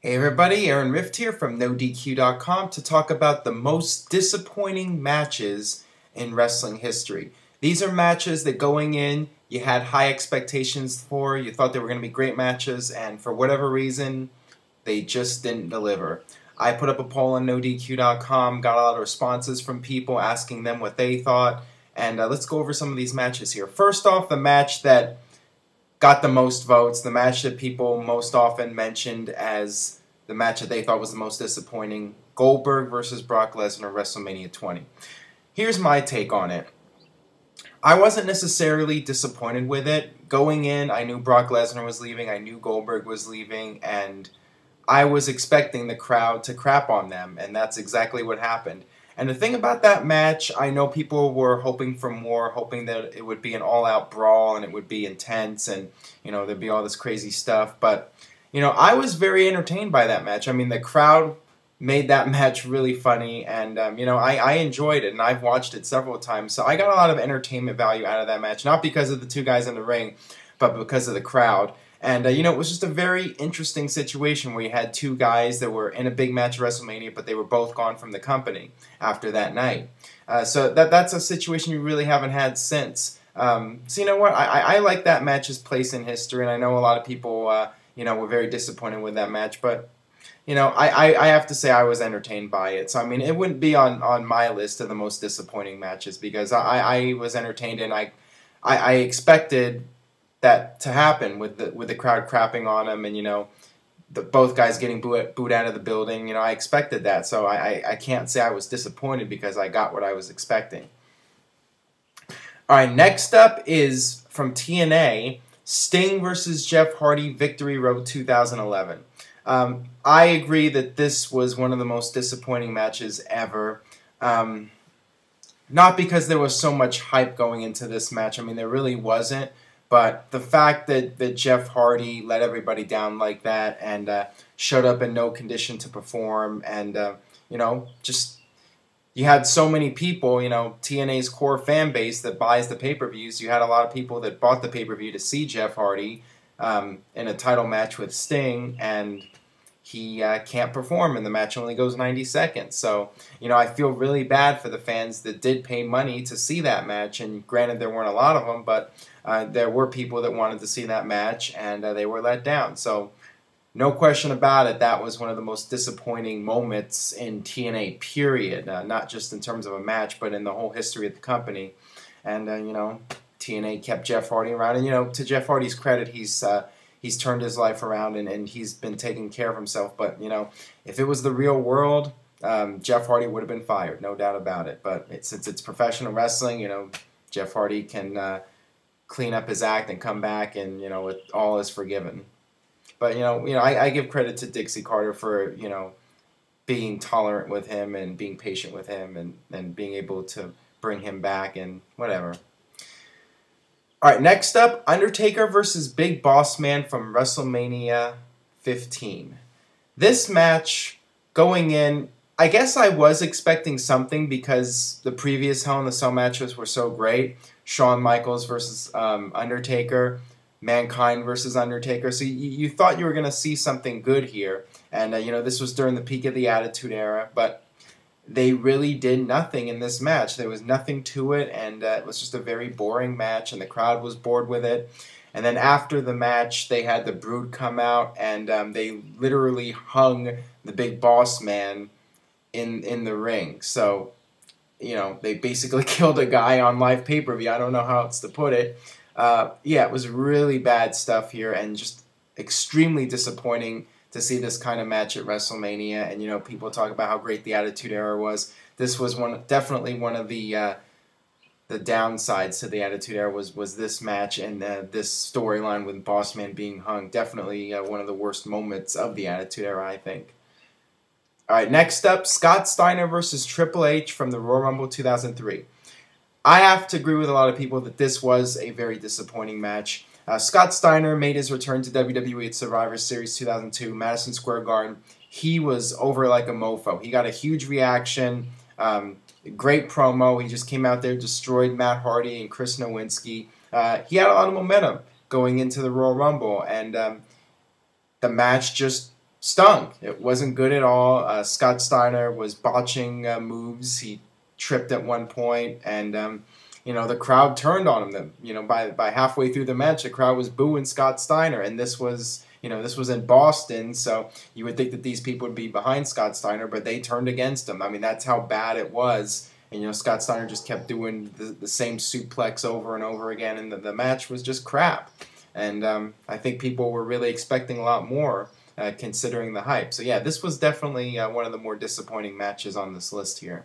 Hey everybody, Aaron Rift here from NoDQ.com to talk about the most disappointing matches in wrestling history. These are matches that going in, you had high expectations for, you thought they were going to be great matches, and for whatever reason, they just didn't deliver. I put up a poll on NoDQ.com, got a lot of responses from people asking them what they thought, and let's go over some of these matches here. First off, the match that got the most votes, the match that people most often mentioned as the match that they thought was the most disappointing, Goldberg versus Brock Lesnar, WrestleMania 20. Here's my take on it. I wasn't necessarily disappointed with it. Going in, I knew Brock Lesnar was leaving, I knew Goldberg was leaving, and I was expecting the crowd to crap on them, and that's exactly what happened. And the thing about that match, I know people were hoping for more, hoping that it would be an all-out brawl and it would be intense and, there'd be all this crazy stuff. But, I was very entertained by that match. I mean, the crowd made that match really funny and, I enjoyed it and I've watched it several times. So I got a lot of entertainment value out of that match, not because of the two guys in the ring, but because of the crowd. And, it was just a very interesting situation where you had two guys that were in a big match at WrestleMania, but they were both gone from the company after that night. So that's a situation you really haven't had since. So you know what? I like that match's place in history, and I know a lot of people, were very disappointed with that match. But, I have to say I was entertained by it. So, I mean, it wouldn't be on my list of the most disappointing matches because I was entertained and I expected that to happen with the crowd crapping on him and both guys getting booed out of the building. I expected that, so I can't say I was disappointed because I got what I was expecting. All right, next up is from TNA, Sting versus Jeff Hardy, Victory Road 2011. I agree that this was one of the most disappointing matches ever. Not because there was so much hype going into this match. I mean, there really wasn't. But the fact that Jeff Hardy let everybody down like that and showed up in no condition to perform and, just you had so many people, TNA's core fan base that buys the pay-per-views. You had a lot of people that bought the pay-per-view to see Jeff Hardy in a title match with Sting, and he can't perform, and the match only goes 90 seconds. So, I feel really bad for the fans that did pay money to see that match, and granted there weren't a lot of them, but there were people that wanted to see that match, and they were let down. So, no question about it, that was one of the most disappointing moments in TNA, period. Not just in terms of a match, but in the whole history of the company. And, TNA kept Jeff Hardy around. And, to Jeff Hardy's credit, he's turned his life around and he's been taking care of himself. But, if it was the real world, Jeff Hardy would have been fired, no doubt about it. But since it's professional wrestling, Jeff Hardy can clean up his act and come back and, all is forgiven. But, I give credit to Dixie Carter for, being tolerant with him and being patient with him and being able to bring him back and whatever. All right, next up, Undertaker versus Big Bossman from WrestleMania 15. This match, going in, I guess I was expecting something because the previous Hell in the Cell matches were so great. Shawn Michaels versus Undertaker, Mankind versus Undertaker. So you thought you were going to see something good here. And, this was during the peak of the Attitude Era, but they really did nothing in this match. There was nothing to it, and it was just a very boring match, and the crowd was bored with it. And then after the match, they had the Brood come out, and they literally hung the Big Boss Man in the ring. So, they basically killed a guy on live pay-per-view. I don't know how else to put it. Yeah, it was really bad stuff here, and just extremely disappointing to see this kind of match at WrestleMania. And people talk about how great the Attitude Era was. This was definitely one of the downsides to the Attitude Era was this match and this storyline with Bossman being hung. Definitely one of the worst moments of the Attitude Era, I think. All right, next up, Scott Steiner versus Triple H from the Royal Rumble 2003. I have to agree with a lot of people that this was a very disappointing match. Scott Steiner made his return to WWE at Survivor Series 2002, Madison Square Garden. He was over like a mofo. He got a huge reaction, great promo. He just came out there, destroyed Matt Hardy and Chris Nowinski. He had a lot of momentum going into the Royal Rumble, and the match just stunk. It wasn't good at all. Scott Steiner was botching moves. He tripped at one point, and the crowd turned on him. By halfway through the match, the crowd was booing Scott Steiner, and this was in Boston, so you would think that these people would be behind Scott Steiner, but they turned against him. I mean, that's how bad it was. And Scott Steiner just kept doing the same suplex over and over again, and the match was just crap. And I think people were really expecting a lot more, considering the hype. So yeah, this was definitely one of the more disappointing matches on this list here.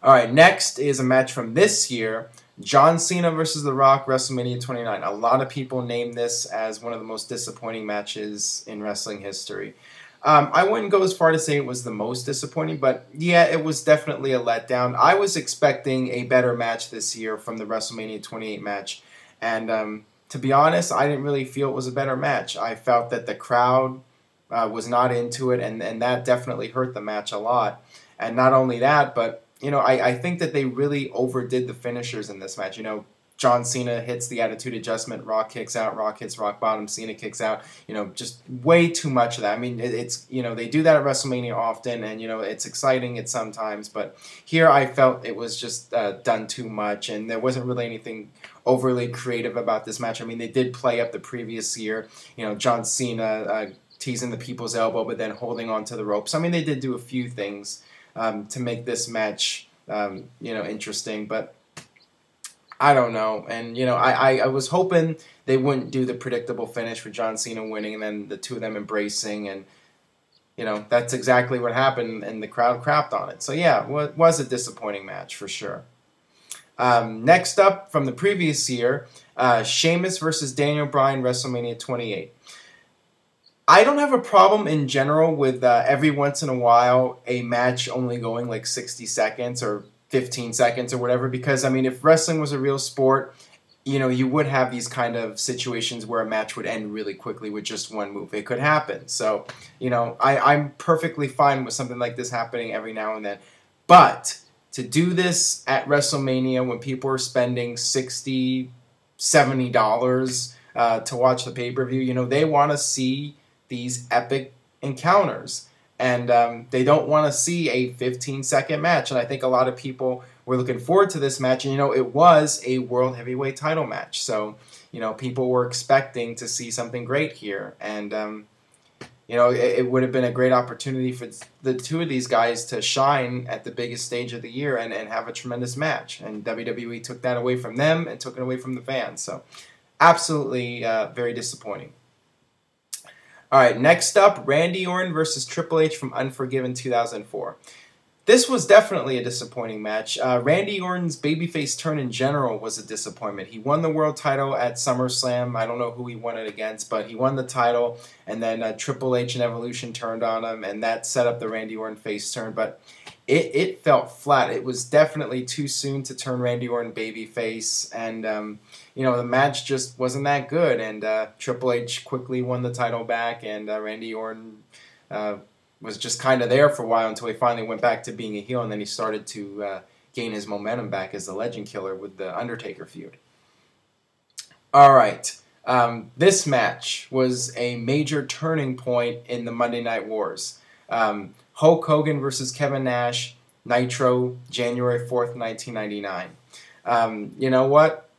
All right, next is a match from this year, John Cena versus The Rock, WrestleMania 29. A lot of people name this as one of the most disappointing matches in wrestling history. I wouldn't go as far to say it was the most disappointing, but yeah, it was definitely a letdown. I was expecting a better match this year from the WrestleMania 28 match, and to be honest, I didn't really feel it was a better match. I felt that the crowd was not into it, and that definitely hurt the match a lot. And not only that, but I think that they really overdid the finishers in this match. John Cena hits the attitude adjustment, Rock kicks out, Rock hits rock bottom, Cena kicks out. Just way too much of that. I mean, it's they do that at WrestleMania often, and it's exciting at sometimes, but here I felt it was just done too much, and there wasn't really anything overly creative about this match. I mean, they did play up the previous year, John Cena teasing the people's elbow, but then holding on to the ropes. I mean, they did do a few things to make this match interesting, but I don't know. And I was hoping they wouldn't do the predictable finish with John Cena winning and then the two of them embracing, and that's exactly what happened, and the crowd crapped on it. So yeah, it was a disappointing match for sure. Next up from the previous year, Sheamus versus Daniel Bryan, WrestleMania 28. I don't have a problem in general with every once in a while a match only going like 60 seconds or 15 seconds or whatever, because I mean, if wrestling was a real sport, you would have these kind of situations where a match would end really quickly with just one move. It could happen. So, I'm perfectly fine with something like this happening every now and then. But to do this at WrestleMania when people are spending $60, $70 to watch the pay-per-view, they want to see these epic encounters. And they don't want to see a 15-second match. And I think a lot of people were looking forward to this match. And, it was a World Heavyweight title match. So, people were expecting to see something great here. And, it would have been a great opportunity for the two of these guys to shine at the biggest stage of the year and have a tremendous match. And WWE took that away from them and took it away from the fans. So, absolutely very disappointing. All right, next up, Randy Orton versus Triple H from Unforgiven 2004. This was definitely a disappointing match. Randy Orton's babyface turn in general was a disappointment. He won the world title at SummerSlam. I don't know who he won it against, but he won the title, and then Triple H and Evolution turned on him, and that set up the Randy Orton face turn, but it felt flat. It was definitely too soon to turn Randy Orton babyface, and the match just wasn't that good, and Triple H quickly won the title back, and Randy Orton was just kind of there for a while until he finally went back to being a heel, and then he started to gain his momentum back as the Legend Killer with the Undertaker feud. All right, this match was a major turning point in the Monday Night Wars. Hulk Hogan versus Kevin Nash, Nitro, January 4th, 1999. You know what?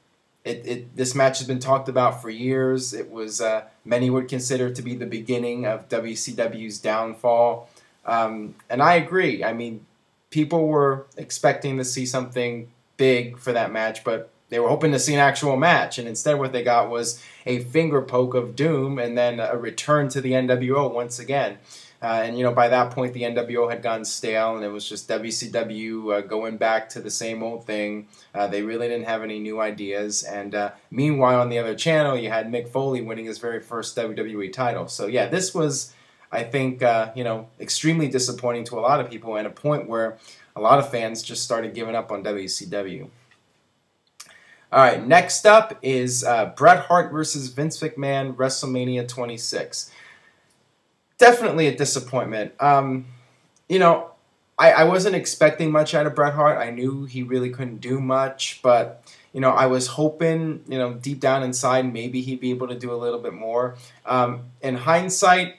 This match has been talked about for years. It was, many would consider to be the beginning of WCW's downfall. And I agree. I mean, people were expecting to see something big for that match, but they were hoping to see an actual match. And instead what they got was a finger poke of doom and then a return to the NWO once again. And by that point, the NWO had gone stale, and it was just WCW going back to the same old thing. They really didn't have any new ideas. And meanwhile, on the other channel, you had Mick Foley winning his very first WWE title. So yeah, this was, I think, extremely disappointing to a lot of people, and a point where a lot of fans just started giving up on WCW. All right, next up is Bret Hart versus Vince McMahon, WrestleMania 26. Definitely a disappointment. I wasn't expecting much out of Bret Hart. I knew he really couldn't do much, but, I was hoping, deep down inside, maybe he'd be able to do a little bit more. In hindsight,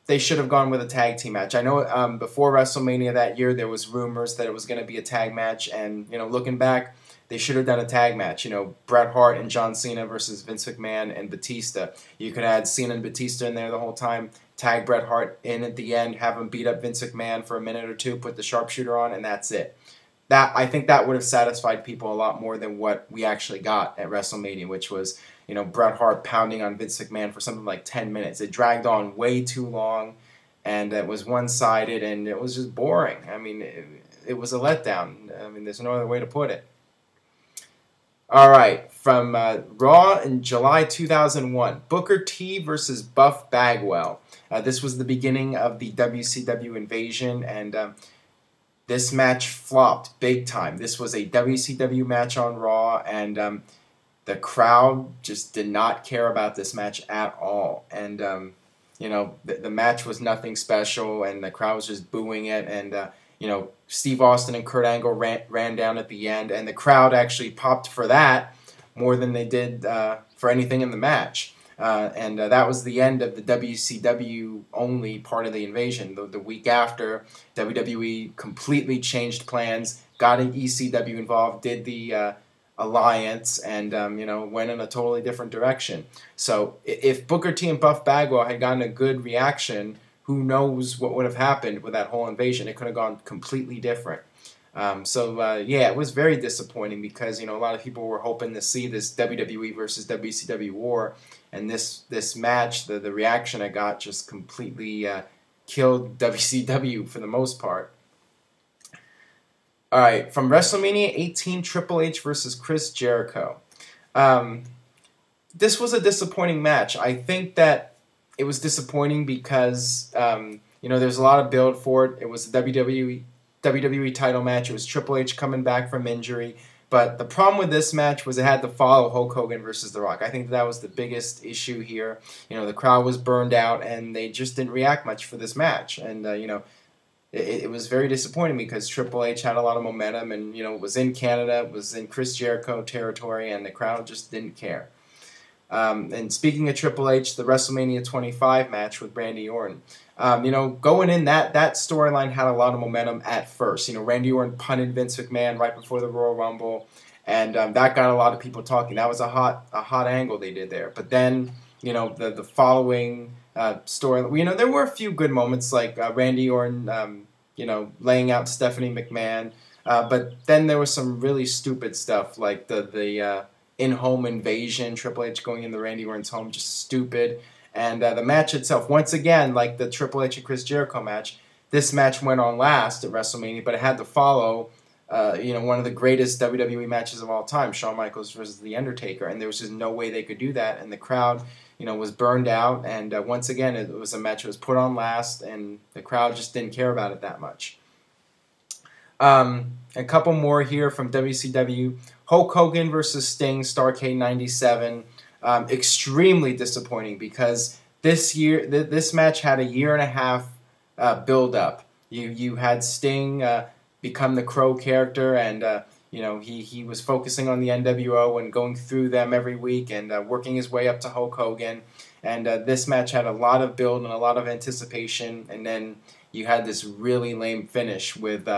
they should have gone with a tag team match. I know before WrestleMania that year there was rumors that it was going to be a tag match, and looking back, they should have done a tag match. Bret Hart and John Cena versus Vince McMahon and Batista. You could have had Cena and Batista in there the whole time, tag Bret Hart in at the end, have him beat up Vince McMahon for a minute or two, put the sharpshooter on, and that's it. I think that would have satisfied people a lot more than what we actually got at WrestleMania, which was Bret Hart pounding on Vince McMahon for something like 10 minutes. It dragged on way too long, and it was one-sided, and it was just boring. I mean, it was a letdown. I mean, there's no other way to put it. All right, from Raw in July 2001, Booker T versus Buff Bagwell. This was the beginning of the WCW invasion, and this match flopped big time. This was a WCW match on Raw, and the crowd just did not care about this match at all. And, the match was nothing special, and the crowd was just booing it. And, Steve Austin and Kurt Angle ran down at the end, and the crowd actually popped for that more than they did for anything in the match. And that was the end of the WCW only part of the invasion. The week after, WWE completely changed plans, got an ECW involved, did the alliance, and went in a totally different direction. So if Booker T and Buff Bagwell had gotten a good reaction, who knows what would have happened with that whole invasion? It could have gone completely different. It was very disappointing because a lot of people were hoping to see this WWE versus WCW war, and this match, the reaction I got just completely killed WCW for the most part. All right, from WrestleMania 18, Triple H versus Chris Jericho. This was a disappointing match. I think that it was disappointing because there's a lot of build for it. It was a WWE title match. It was Triple H coming back from injury. But the problem with this match was it had to follow Hulk Hogan versus The Rock. I think that was the biggest issue here. The crowd was burned out, and they just didn't react much for this match. And, it was very disappointing because Triple H had a lot of momentum, and, it was in Canada, it was in Chris Jericho territory, and the crowd just didn't care. And speaking of Triple H, the WrestleMania 25 match with Randy Orton. Going in, that storyline had a lot of momentum at first. Randy Orton punted Vince McMahon right before the Royal Rumble, and that got a lot of people talking. That was a hot angle they did there. But then, the following story, there were a few good moments, like Randy Orton, laying out Stephanie McMahon. But then there was some really stupid stuff, like the in-home invasion, Triple H going into Randy Orton's home, just stupid. And the match itself, once again, like the Triple H and Chris Jericho match, this match went on last at WrestleMania, but it had to follow, one of the greatest WWE matches of all time, Shawn Michaels versus The Undertaker, and there was just no way they could do that. And the crowd, was burned out. And once again, it was a match that was put on last, and the crowd just didn't care about it that much. A couple more here from WCW. Hulk Hogan versus Sting, Starrcade 97. Extremely disappointing because this match had a year and a half build up. You had Sting become the Crow character, and he was focusing on the NWO and going through them every week and working his way up to Hulk Hogan. And this match had a lot of build and a lot of anticipation, and then you had this really lame finish with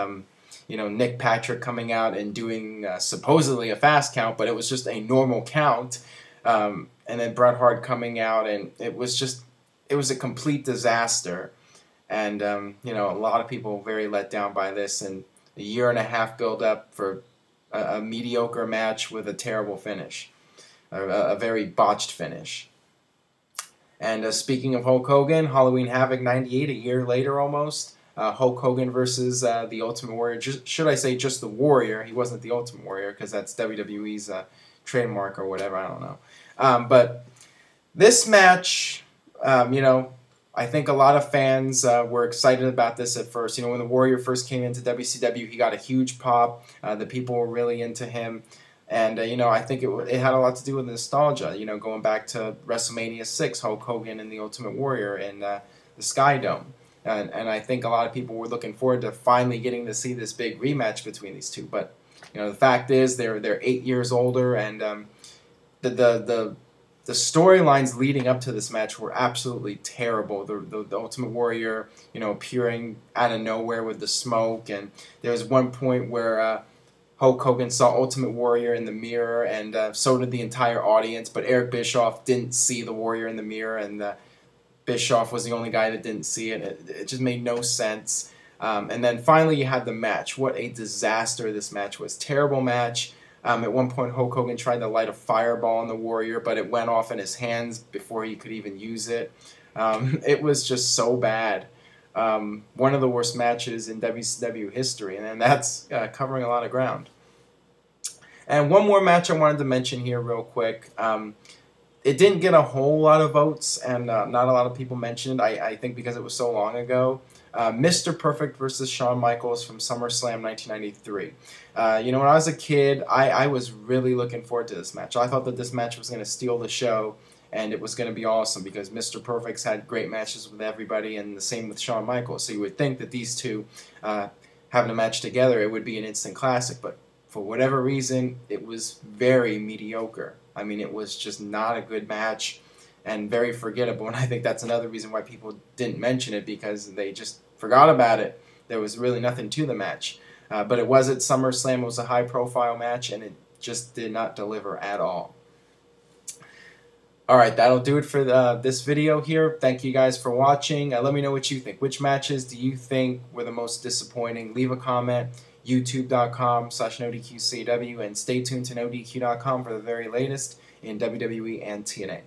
Nick Patrick coming out and doing supposedly a fast count, but it was just a normal count. And then Bret Hart coming out, and it was a complete disaster. And, a lot of people very let down by this, and a year and a half build up for a mediocre match with a terrible finish, a very botched finish. And speaking of Hulk Hogan, Halloween Havoc 98, a year later almost, Hulk Hogan versus the Ultimate Warrior. Should I say just the Warrior? He wasn't the Ultimate Warrior because that's WWE's trademark or whatever, I don't know. But this match, I think a lot of fans were excited about this at first. When the Warrior first came into WCW, he got a huge pop. The people were really into him. And, I think it had a lot to do with nostalgia, going back to WrestleMania 6, Hulk Hogan and the Ultimate Warrior in the Sky Dome. And I think a lot of people were looking forward to finally getting to see this big rematch between these two. But, the fact is they're 8 years older, and the the storylines leading up to this match were absolutely terrible. The Ultimate Warrior, appearing out of nowhere with the smoke, and there was one point where Hulk Hogan saw Ultimate Warrior in the mirror, and so did the entire audience, but Eric Bischoff didn't see the Warrior in the mirror, and Bischoff was the only guy that didn't see it. It just made no sense. And then finally you had the match. What a disaster this match was. Terrible match. At one point, Hulk Hogan tried to light a fireball on the Warrior, but it went off in his hands before he could even use it. It was just so bad. One of the worst matches in WCW history, and that's covering a lot of ground. And one more match I wanted to mention here real quick. It didn't get a whole lot of votes, and not a lot of people mentioned it, I think because it was so long ago. Mr. Perfect versus Shawn Michaels from SummerSlam 1993. When I was a kid, I was really looking forward to this match. I thought that this match was going to steal the show, and it was going to be awesome because Mr. Perfect's had great matches with everybody, and the same with Shawn Michaels. So you would think that these two having a match together, it would be an instant classic, but for whatever reason, it was very mediocre. I mean, it was just not a good match and very forgettable, and I think that's another reason why people didn't mention it, because they just forgot about it. There was really nothing to the match. But it was at SummerSlam. It was a high-profile match, and it just did not deliver at all. Alright, that'll do it for this video here. Thank you guys for watching. Let me know what you think. Which matches do you think were the most disappointing? Leave a comment. YouTube.com/NoDQCW, and stay tuned to NoDQ.com for the very latest in WWE and TNA.